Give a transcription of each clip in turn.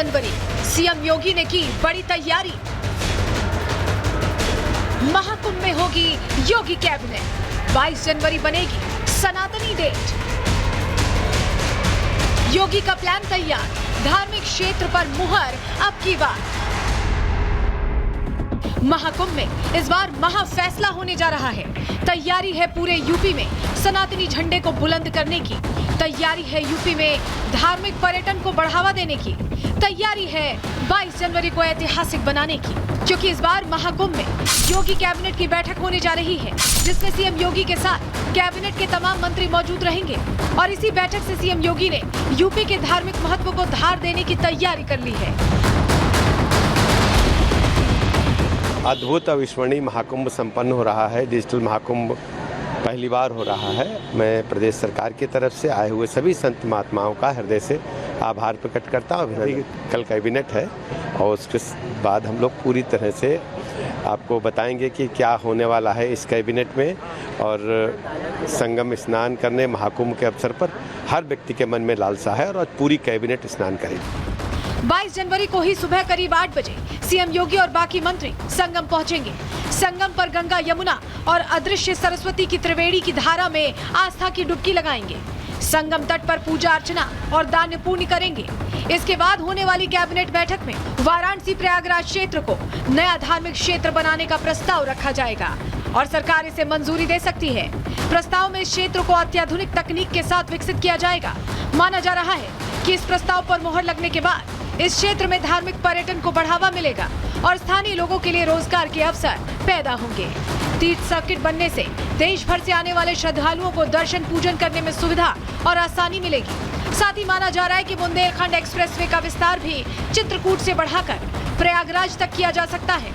जनवरी CM योगी ने की बड़ी तैयारी। महाकुंभ में होगी योगी कैबिनेट, 22 जनवरी बनेगी सनातनी डेट। योगी का प्लान तैयार, धार्मिक क्षेत्र पर मुहर अब की बार। महाकुंभ में इस बार महा फैसला होने जा रहा है। तैयारी है पूरे यूपी में सनातनी झंडे को बुलंद करने की। तैयारी है यूपी में धार्मिक पर्यटन को बढ़ावा देने की। तैयारी है 22 जनवरी को ऐतिहासिक बनाने की, क्योंकि इस बार महाकुंभ में योगी कैबिनेट की बैठक होने जा रही है, जिसमें सीएम योगी के साथ कैबिनेट के तमाम मंत्री मौजूद रहेंगे। और इसी बैठक से सीएम योगी ने यूपी के धार्मिक महत्व को धार देने की तैयारी कर ली है। अद्भुत अविस्मरणीय महाकुंभ संपन्न हो रहा है। डिजिटल महाकुंभ पहली बार हो रहा है। मैं प्रदेश सरकार की तरफ से आए हुए सभी संत महात्माओं का हृदय से आभार प्रकट करता हूँ। अभी कल कैबिनेट है और उसके बाद हम लोग पूरी तरह से आपको बताएंगे कि क्या होने वाला है इस कैबिनेट में। और संगम स्नान करने महाकुंभ के अवसर पर हर व्यक्ति के मन में लालसा है और आज पूरी कैबिनेट स्नान करेगी। 22 जनवरी को ही सुबह करीब 8 बजे सीएम योगी और बाकी मंत्री संगम पहुंचेंगे। संगम पर गंगा, यमुना और अदृश्य सरस्वती की त्रिवेणी की धारा में आस्था की डुबकी लगाएंगे। संगम तट पर पूजा अर्चना और दान पुण्य करेंगे। इसके बाद होने वाली कैबिनेट बैठक में वाराणसी प्रयागराज क्षेत्र को नया धार्मिक क्षेत्र बनाने का प्रस्ताव रखा जाएगा और सरकार इसे मंजूरी दे सकती है। प्रस्ताव में इस क्षेत्र को अत्याधुनिक तकनीक के साथ विकसित किया जाएगा। माना जा रहा है कि इस प्रस्ताव पर मुहर लगने के बाद इस क्षेत्र में धार्मिक पर्यटन को बढ़ावा मिलेगा और स्थानीय लोगों के लिए रोजगार के अवसर पैदा होंगे। तीर्थ सर्किट बनने से देश भर से आने वाले श्रद्धालुओं को दर्शन पूजन करने में सुविधा और आसानी मिलेगी। साथ ही माना जा रहा है कि बुंदेलखंड एक्सप्रेसवे का विस्तार भी चित्रकूट से बढ़ाकर प्रयागराज तक किया जा सकता है।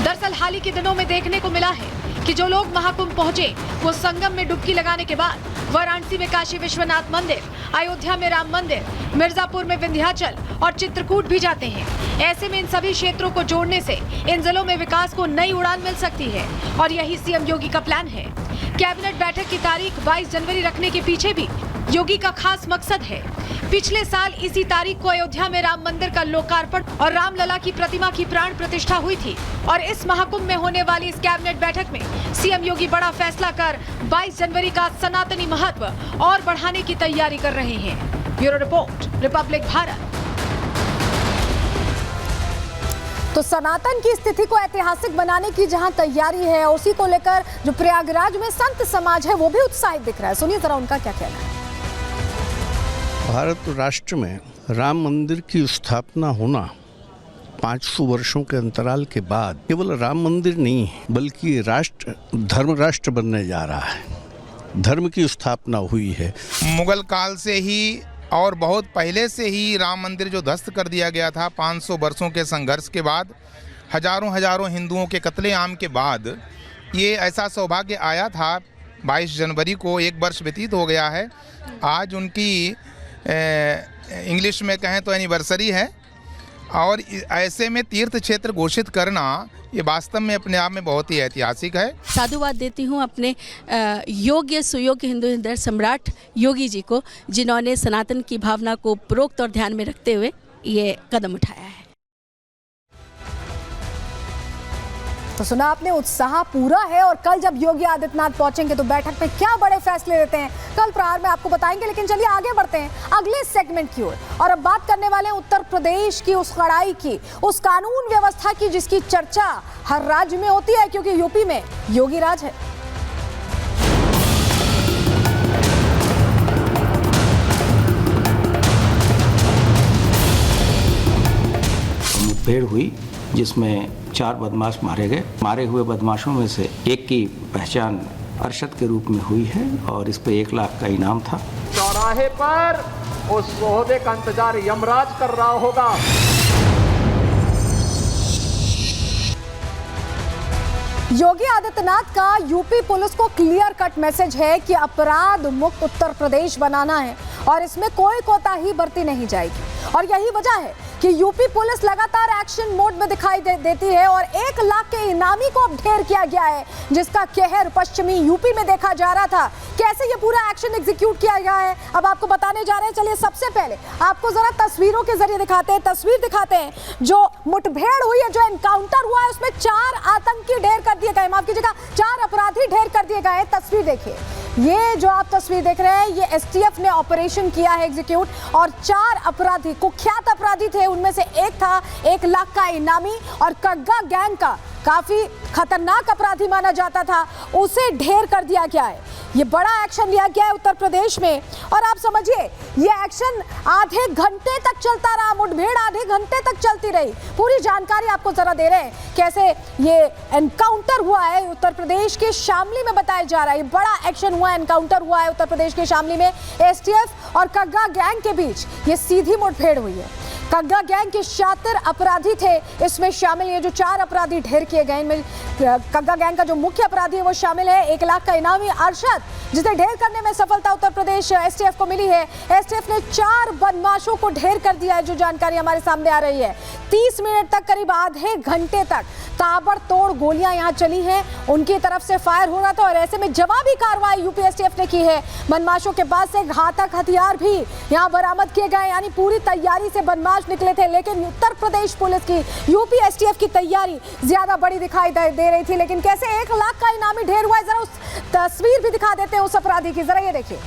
दरअसल हाल ही के दिनों में देखने को मिला है कि जो लोग महाकुंभ पहुंचे वो संगम में डुबकी लगाने के बाद वाराणसी में काशी विश्वनाथ मंदिर, अयोध्या में राम मंदिर, मिर्जापुर में विंध्याचल और चित्रकूट भी जाते हैं। ऐसे में इन सभी क्षेत्रों को जोड़ने से इन जिलों में विकास को नई उड़ान मिल सकती है और यही सीएम योगी का प्लान है। कैबिनेट बैठक की तारीख 22 जनवरी रखने के पीछे भी योगी का खास मकसद है। पिछले साल इसी तारीख को अयोध्या में राम मंदिर का लोकार्पण और रामलला की प्रतिमा की प्राण प्रतिष्ठा हुई थी और इस महाकुंभ में होने वाली इस कैबिनेट बैठक में सीएम योगी बड़ा फैसला कर 22 जनवरी का सनातनी महत्व और बढ़ाने की तैयारी कर रहे हैं। Bureau report, Republic Bharat. तो सनातन की स्थिति को ऐतिहासिक बनाने की जहां तैयारी है, उसी को लेकर जो प्रयागराज में संत समाज है वो भी उत्साहित दिख रहा है। सुनिए जरा उनका क्या कहना है। भारत राष्ट्र में राम मंदिर की स्थापना होना 500 वर्षों के अंतराल के बाद केवल राम मंदिर नहीं बल्कि राष्ट्र धर्म राष्ट्र बनने जा रहा है। धर्म की स्थापना हुई है। मुगल काल से ही और बहुत पहले से ही राम मंदिर जो ध्वस्त कर दिया गया था, 500 वर्षों के संघर्ष के बाद, हजारों हिंदुओं के कत्लेआम के बाद ये ऐसा सौभाग्य आया था। 22 जनवरी को 1 वर्ष व्यतीत हो गया है। आज उनकी इंग्लिश में कहें तो एनिवर्सरी है और ऐसे में तीर्थ क्षेत्र घोषित करना ये वास्तव में अपने आप में बहुत ही ऐतिहासिक है। साधुवाद देती हूँ अपने योग्य सुयोग्य हिंदू हृदय सम्राट योगी जी को, जिन्होंने सनातन की भावना को उपरोक्त और ध्यान में रखते हुए ये कदम उठाया है। तो सुना आपने, उत्साह पूरा है और कल जब योगी आदित्यनाथ पहुंचेंगे तो बैठक में क्या बड़े फैसले लेते हैं कल प्रहार में आपको बताएंगे। लेकिन चलिए आगे बढ़ते हैं अगले सेगमेंट की ओर और अब बात करने वाले हैं उत्तर प्रदेश की उस कड़ाई की, उस कानून व्यवस्था की जिसकी चर्चा हर राज्य में होती है, क्योंकि यूपी में योगी राज है। मुठभेड़ हुई जिसमें 4 बदमाश मारे गए। मारे हुए बदमाशों में से एक की पहचान अरशद के रूप में हुई है और इस पे 1 लाख का इनाम था। चौराहे पर उस सोहदे का इंतजार यमराज कर रहा होगा। योगी आदित्यनाथ का यूपी पुलिस को क्लियर कट मैसेज है कि अपराध मुक्त उत्तर प्रदेश बनाना है और इसमें कोई कोताही बरती नहीं जाएगी। और यही वजह है कि यूपी पुलिस लगातार एक्शन मोड में दिखाई देती है और 1 लाख के इनामी को अब ढेर किया गया है, जिसका कहर पश्चिमी यूपी में देखा जा रहा था। कैसे ये पूरा एक्शन एग्जीक्यूट किया गया है अब आपको बताने जा रहे हैं। चलिए सबसे पहले आपको जरा तस्वीरों के जरिए दिखाते हैं, तस्वीर दिखाते हैं। जो मुठभेड़ हुई है, जो एनकाउंटर हुआ है, उसमें 4 आतंकी ढेर कर दिए गए, माफ कीजिएगा 4 अपराधी ढेर कर दिए गए। तस्वीर देखिए, ये जो आप तस्वीर देख रहे हैं, ये एसटीएफ ने ऑपरेशन किया है एग्जीक्यूट, और 4 अपराधी कुख्यात अपराधी थे। उनमें से एक था 1 लाख का इनामी और कग्गा गैंग का काफी खतरनाक अपराधी माना जाता था, उसे ढेर कर दिया गया है। ये बड़ा एक्शन लिया गया है उत्तर प्रदेश में, और आप समझिए ये एक्शन आधे घंटे तक चलता रहा, मुठभेड़ आधे घंटे तक चलती रही। पूरी जानकारी आपको जरा दे रहे हैं कैसे ये एनकाउंटर हुआ है उत्तर प्रदेश के शामली में, बताया जा रहा है। बड़ा एक्शन हुआ, एनकाउंटर हुआ है उत्तर प्रदेश के शामली में। एसटीएफ और कग्गा गैंग के बीच ये सीधी मुठभेड़ हुई है। कग्गा गैंग के 76 अपराधी थे इसमें शामिल। ये जो 4 अपराधी ढेर किए गए, इनमें कग्गा गैंग का जो मुख्य अपराधी है वो शामिल है। 1 लाख का इनामी अरशद, जिसे ढेर करने में सफलता उत्तर प्रदेश एसटीएफ को मिली है। एसटीएफ ने 4 बदमाशों को ढेर कर दिया है, जो जानकारी हमारे सामने आ रही है। 30 मिनट तक, करीब आधे घंटे तक ताबड़तोड़ गोलियां यहां चली हैं, उनकी तरफ से फायर हो रहा था, और ऐसे में जवाबी कार्रवाई यूपी एसटीएफ ने की है। बदमाशों के पास से घातक हथियार भी यहां बरामद किए गए, यानी पूरी तैयारी से बदमाश निकले थे। लेकिन उत्तर प्रदेश पुलिस की, यूपी एसटीएफ की तैयारी ज्यादा बड़ी दिखाई दे रही थी। लेकिन कैसे 1 लाख का इनामी ढेर हुआ है, जरा उस तस्वीर भी दिखा देते हैं उस अपराधी की, जरा ये देखिए।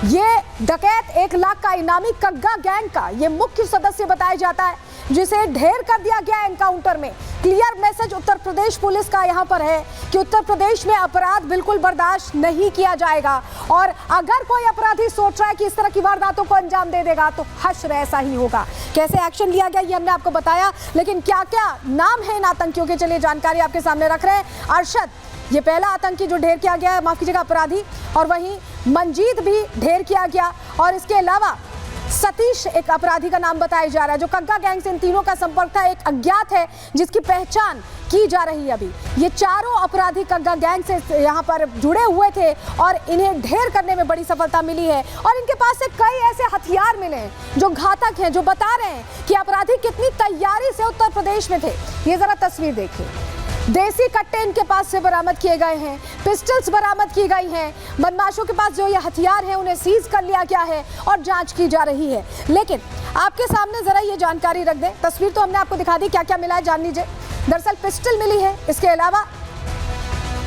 ये डकैत 1 लाख का इनामी कग्गा गैंग का ये मुख्य सदस्य बताया जाता है, जिसे ढेर कर दिया गया एनकाउंटर में। Clear message Uttar Pradesh police का यहाँ पर है कि उत्तर प्रदेश में अपराध बिल्कुल बर्दाश्त नहीं किया जाएगा, और अगर कोई अपराधी सोच रहा है कि इस तरह की वारदातों को अंजाम दे देगा तो हश्र ऐसा ही होगा। कैसे एक्शन लिया गया ये हमने आपको बताया, लेकिन क्या क्या नाम है इन आतंकियों के, चलिए जानकारी आपके सामने रख रहे हैं। अरशद ये पहला आतंकी जो ढेर किया गया है, माफ कीजिएगा अपराधी, और वहीं मंजीत भी ढेर किया गया, और इसके अलावा सतीश एक अपराधी का नाम बताया जा रहा है, जो कग्गा गैंग से इन तीनों का संपर्क था। एक अज्ञात है जिसकी पहचान की जा रही है अभी। ये चारों अपराधी कग्गा गैंग से यहाँ पर जुड़े हुए थे, और इन्हें ढेर करने में बड़ी सफलता मिली है। और इनके पास से कई ऐसे हथियार मिले हैं जो घातक हैं, जो बता रहे हैं कि अपराधी कितनी तैयारी से उत्तर प्रदेश में थे। ये जरा तस्वीर देखिए, देसी कट्टे इनके पास से बरामद किए गए हैं, पिस्टल्स बरामद की गई हैं। बदमाशों के पास जो ये हथियार हैं उन्हें सीज कर लिया गया है और जांच की जा रही है। लेकिन आपके सामने जरा ये जानकारी रख दें, तस्वीर तो हमने आपको दिखा दी, क्या क्या मिला है जान लीजिए। दरअसल पिस्टल मिली है, इसके अलावा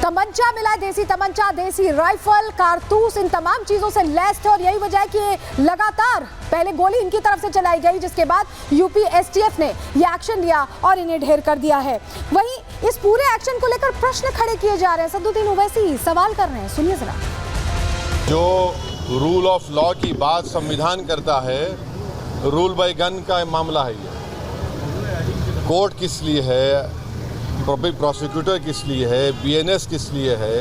तमंचा मिला है, देसी तमंचा, देसी राइफल, कारतूस, इन तमाम चीजों से लैस थे। और यही वजह है कि लगातार पहले गोली इनकी तरफ से चलाई गई, जिसके बाद यूपी एसटीएफ ने ये एक्शन लिया और इन्हें ढेर कर दिया है। वहीं इस पूरे एक्शन को लेकर प्रश्न खड़े किए जा रहे हैं। सदुद्दीन ओवैसी सवाल कर रहे हैं, सुनिए जरा। जो रूल ऑफ लॉ की बात संविधान करता है, रूल बाय गन का मामला है ये। कोर्ट किस लिए है, पब्लिक प्रोसिक्यूटर किस लिए है, बीएनएस किस लिए है?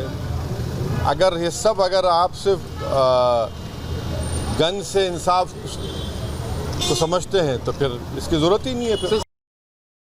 अगर ये सब अगर आप सिर्फ गन से इंसाफ को समझते हैं तो फिर इसकी ज़रूरत ही नहीं है। फिर